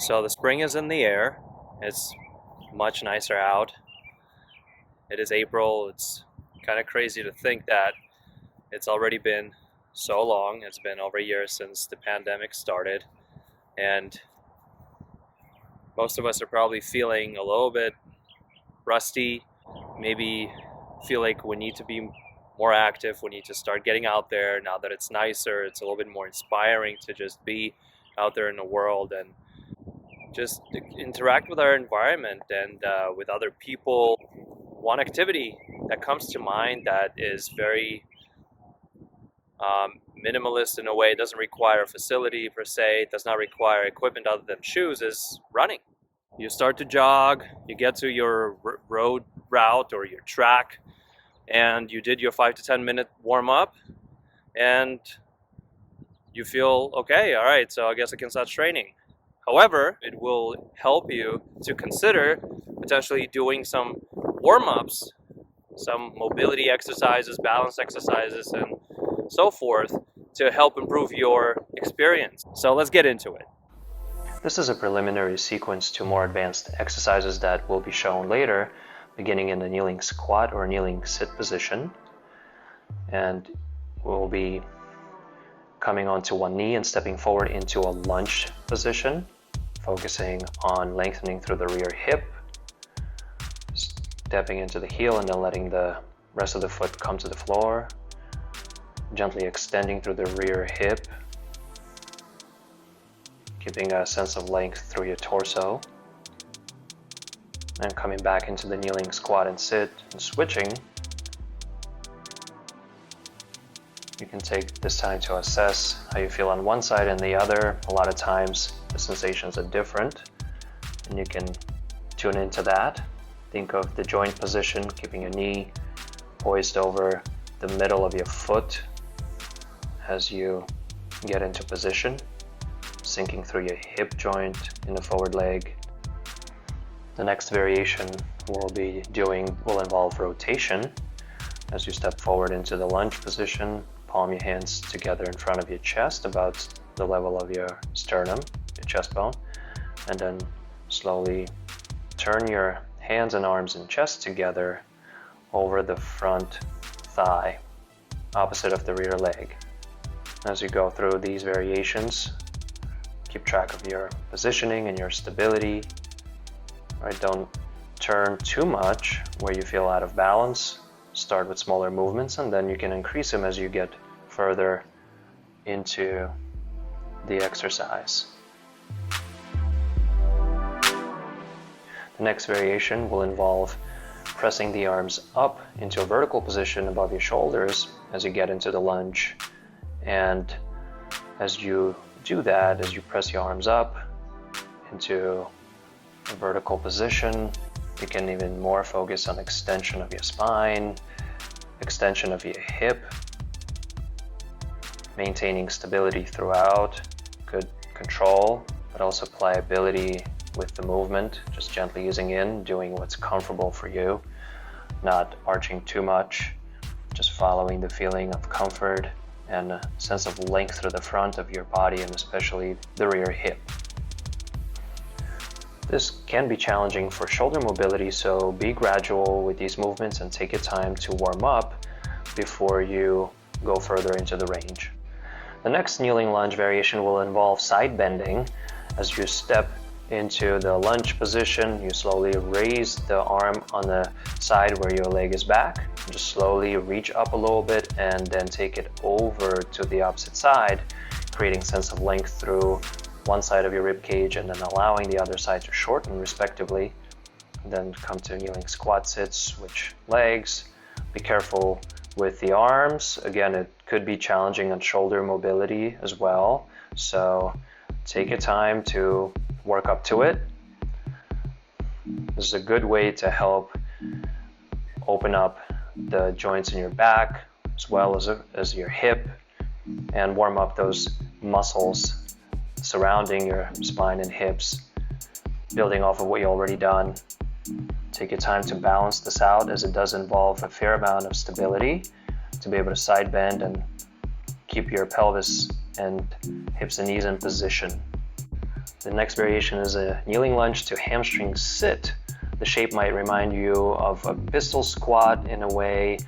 So the spring is in the air. It's much nicer out. It is April. It's kind of crazy to think that it's already been so long. It's been over a year since the pandemic started, and most of us are probably feeling a little bit rusty, maybe feel like we need to be more active, we need to start getting out there. Now that it's nicer, it's a little bit more inspiring to just be out there in the world and just interact with our environment and with other people. One activity that comes to mind that is very minimalist in a way, it doesn't require a facility per se, it does not require equipment other than shoes, is running. You start to jog, you get to your road route or your track, and you did your 5 to 10 minute warm up, and you feel okay, all right, so I guess I can start training. However, it will help you to consider potentially doing some warm-ups, some mobility exercises, balance exercises, and so forth to help improve your experience. So let's get into it. This is a preliminary sequence to more advanced exercises that will be shown later, beginning in the kneeling squat or kneeling sit position. And we'll be coming onto one knee and stepping forward into a lunge position, focusing on lengthening through the rear hip, stepping into the heel and then letting the rest of the foot come to the floor, gently extending through the rear hip, keeping a sense of length through your torso, and coming back into the kneeling squat and sit and switching. You can take this time to assess how you feel on one side and the other. A lot of times the sensations are different, and you can tune into that. Think of the joint position, keeping your knee poised over the middle of your foot as you get into position, sinking through your hip joint in the forward leg. The next variation we'll be doing will involve rotation. As you step forward into the lunge position, palm your hands together in front of your chest, about the level of your sternum, your chest bone, and then slowly turn your hands and arms and chest together over the front thigh, opposite of the rear leg. As you go through these variations, keep track of your positioning and your stability. Right, don't turn too much where you feel out of balance. Start with smaller movements, and then you can increase them as you get further into the exercise. The next variation will involve pressing the arms up into a vertical position above your shoulders as you get into the lunge. And as you do that, as you press your arms up into a vertical position, you can even more focus on extension of your spine, extension of your hip, maintaining stability throughout, good control, but also pliability with the movement, just gently easing in, doing what's comfortable for you, not arching too much, just following the feeling of comfort and a sense of length through the front of your body and especially the rear hip. This can be challenging for shoulder mobility, so be gradual with these movements and take your time to warm up before you go further into the range. The next kneeling lunge variation will involve side bending. As you step into the lunge position, you slowly raise the arm on the side where your leg is back. Just slowly reach up a little bit and then take it over to the opposite side, creating a sense of length through one side of your rib cage and then allowing the other side to shorten respectively. Then come to kneeling squat sit, switch legs. Be careful with the arms. Again, it could be challenging on shoulder mobility as well. So take your time to work up to it. This is a good way to help open up the joints in your back as well as your hip and warm up those muscles surrounding your spine and hips, building off of what you already done. Take your time to balance this out, as it does involve a fair amount of stability to be able to side bend and keep your pelvis and hips and knees in position. The next variation is a kneeling lunge to hamstring sit. The shape might remind you of a pistol squat in a way.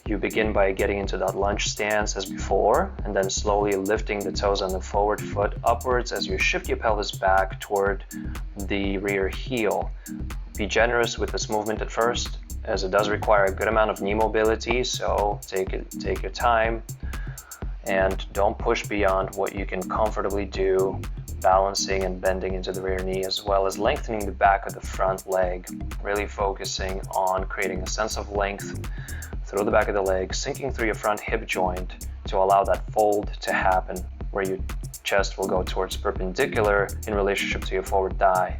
You begin by getting into that lunge stance as before, and then slowly lifting the toes on the forward foot upwards as you shift your pelvis back toward the rear heel. Be generous with this movement at first, as it does require a good amount of knee mobility, so take your time and don't push beyond what you can comfortably do, balancing and bending into the rear knee, as well as lengthening the back of the front leg, really focusing on creating a sense of length through the back of the leg, sinking through your front hip joint to allow that fold to happen, where your chest will go towards perpendicular in relationship to your forward thigh.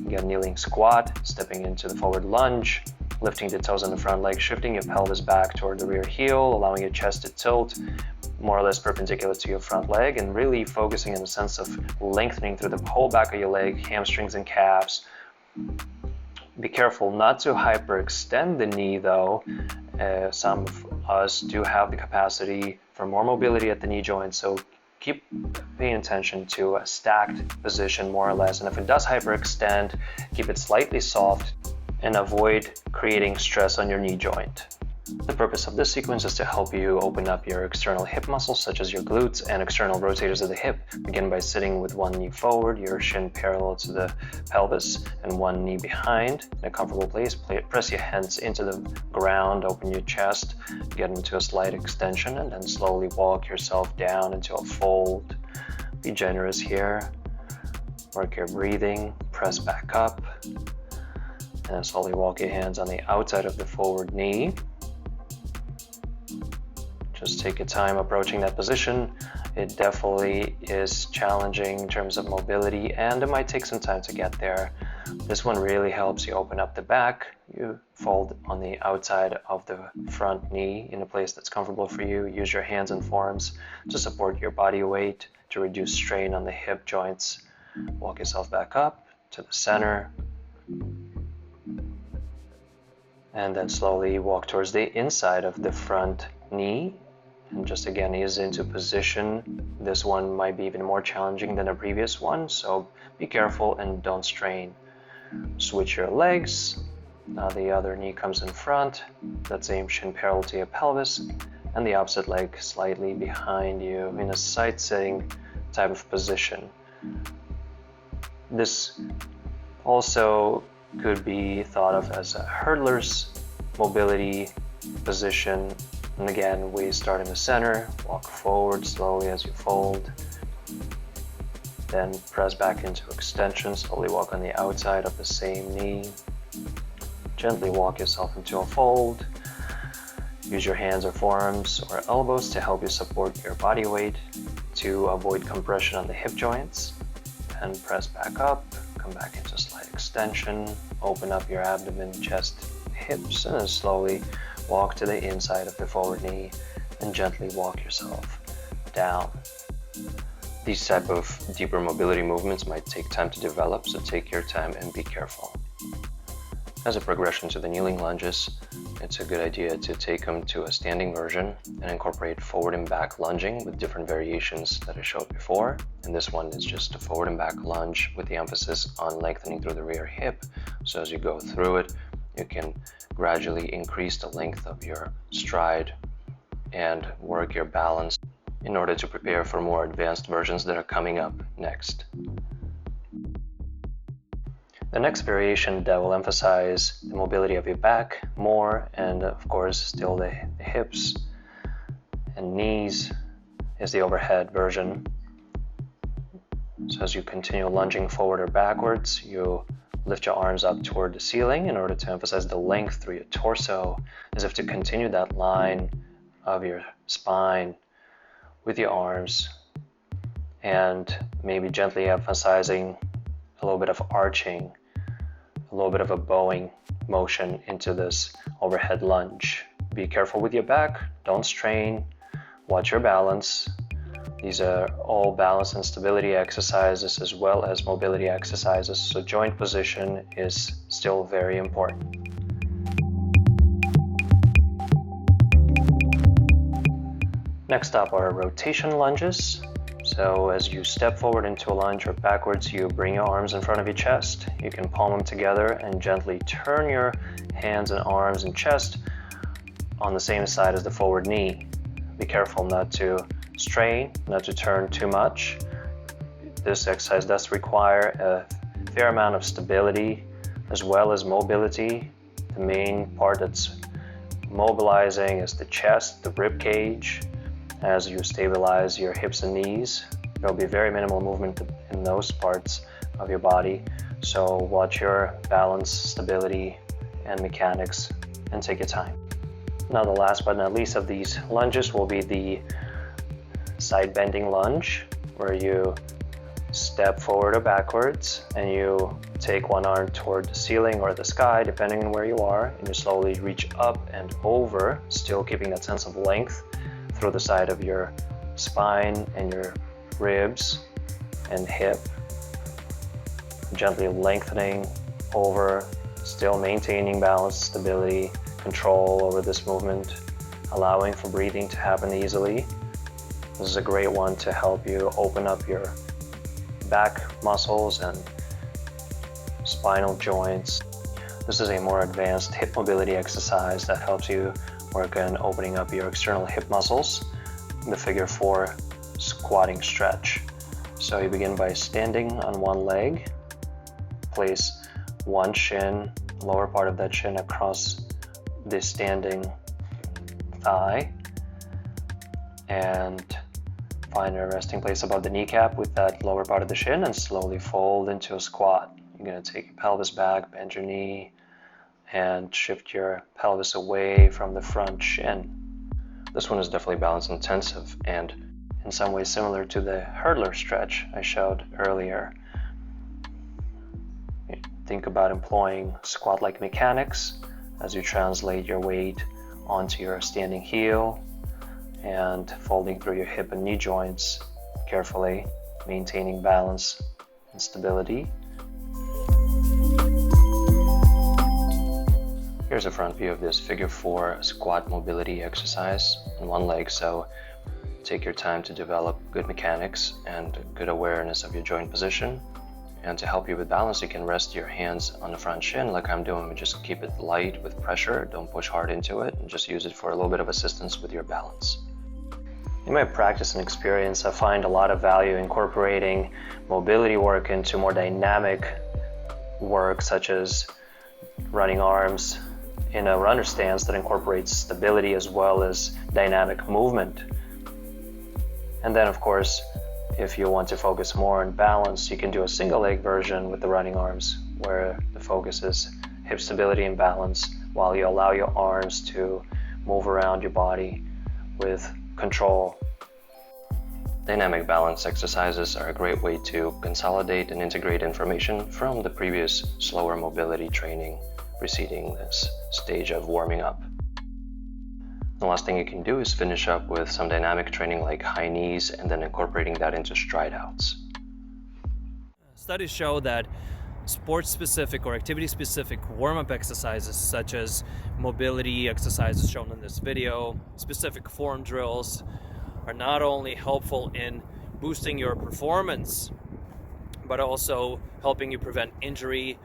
Again, kneeling squat, stepping into the forward lunge, lifting the toes on the front leg, shifting your pelvis back toward the rear heel, allowing your chest to tilt more or less perpendicular to your front leg, and really focusing on the sense of lengthening through the whole back of your leg, hamstrings and calves. Be careful not to hyperextend the knee though. Some of us do have the capacity for more mobility at the knee joint, so keep paying attention to a stacked position more or less, and if it does hyperextend, keep it slightly soft and avoid creating stress on your knee joint. The purpose of this sequence is to help you open up your external hip muscles such as your glutes and external rotators of the hip. Begin by sitting with one knee forward, your shin parallel to the pelvis, and one knee behind in a comfortable place. Press your hands into the ground, open your chest, get into a slight extension, and then slowly walk yourself down into a fold. Be generous here. Work your breathing, press back up, and then slowly walk your hands on the outside of the forward knee. Just take your time approaching that position. It definitely is challenging in terms of mobility, and it might take some time to get there. This one really helps you open up the back. You fold on the outside of the front knee in a place that's comfortable for you. Use your hands and forearms to support your body weight to reduce strain on the hip joints. Walk yourself back up to the center, and then slowly walk towards the inside of the front knee. And just again, ease into position. This one might be even more challenging than the previous one, so be careful and don't strain. Switch your legs. Now the other knee comes in front. That same shin parallel to your pelvis, and the opposite leg slightly behind you in a side-sitting type of position. This also could be thought of as a hurdler's mobility position. And again, we start in the center, walk forward slowly as you fold, then press back into extension, slowly walk on the outside of the same knee, gently walk yourself into a fold. Use your hands or forearms or elbows to help you support your body weight to avoid compression on the hip joints, and press back up, come back into slight extension, open up your abdomen, chest, hips, and then slowly walk to the inside of the forward knee and gently walk yourself down. These type of deeper mobility movements might take time to develop, so take your time and be careful. As a progression to the kneeling lunges, it's a good idea to take them to a standing version and incorporate forward and back lunging with different variations that I showed before. And this one is just a forward and back lunge with the emphasis on lengthening through the rear hip. So as you go through it, you can gradually increase the length of your stride and work your balance in order to prepare for more advanced versions that are coming up next. The next variation that will emphasize the mobility of your back more, and of course still the hips and knees, is the overhead version. So as you continue lunging forward or backwards, you lift your arms up toward the ceiling in order to emphasize the length through your torso, as if to continue that line of your spine with your arms, and maybe gently emphasizing a little bit of arching, a little bit of a bowing motion into this overhead lunge. Be careful with your back, don't strain, watch your balance. These are all balance and stability exercises as well as mobility exercises, so joint position is still very important. Next up are rotation lunges. So as you step forward into a lunge or backwards, you bring your arms in front of your chest. You can palm them together and gently turn your hands and arms and chest on the same side as the forward knee. Be careful not to strain, not to turn too much. This exercise does require a fair amount of stability as well as mobility. The main part that's mobilizing is the chest, the rib cage. As you stabilize your hips and knees, there will be very minimal movement in those parts of your body. So watch your balance, stability, and mechanics, and take your time. Now the last but not least of these lunges will be the side bending lunge, where you step forward or backwards and you take one arm toward the ceiling or the sky, depending on where you are, and you slowly reach up and over, still keeping that sense of length through the side of your spine and your ribs and hip, gently lengthening over, still maintaining balance, stability, control over this movement, allowing for breathing to happen easily. This is a great one to help you open up your back muscles and spinal joints. This is a more advanced hip mobility exercise that helps you work on opening up your external hip muscles. The figure 4 squatting stretch. So you begin by standing on one leg, place one shin, lower part of that shin across the standing thigh, and find a resting place above the kneecap with that lower part of the shin, and slowly fold into a squat. You're going to take your pelvis back, bend your knee, and shift your pelvis away from the front shin. This one is definitely balance intensive and in some ways similar to the hurdler stretch I showed earlier. Think about employing squat-like mechanics as you translate your weight onto your standing heel and folding through your hip and knee joints carefully, maintaining balance and stability. Here's a front view of this figure 4 squat mobility exercise on one leg. So take your time to develop good mechanics and good awareness of your joint position. And to help you with balance, you can rest your hands on the front shin like I'm doing. Just keep it light with pressure, don't push hard into it, and just use it for a little bit of assistance with your balance. In my practice and experience, I find a lot of value incorporating mobility work into more dynamic work, such as running arms in a runner stance that incorporates stability as well as dynamic movement. And then, of course, if you want to focus more on balance, you can do a single leg version with the running arms, where the focus is hip stability and balance, while you allow your arms to move around your body with control. Dynamic balance exercises are a great way to consolidate and integrate information from the previous slower mobility training preceding this stage of warming up. The last thing you can do is finish up with some dynamic training like high knees and then incorporating that into stride outs. Studies show that sport-specific or activity-specific warm-up exercises such as mobility exercises shown in this video, specific form drills, are not only helpful in boosting your performance, but also helping you prevent injury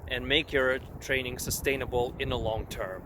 and make your training sustainable in the long term.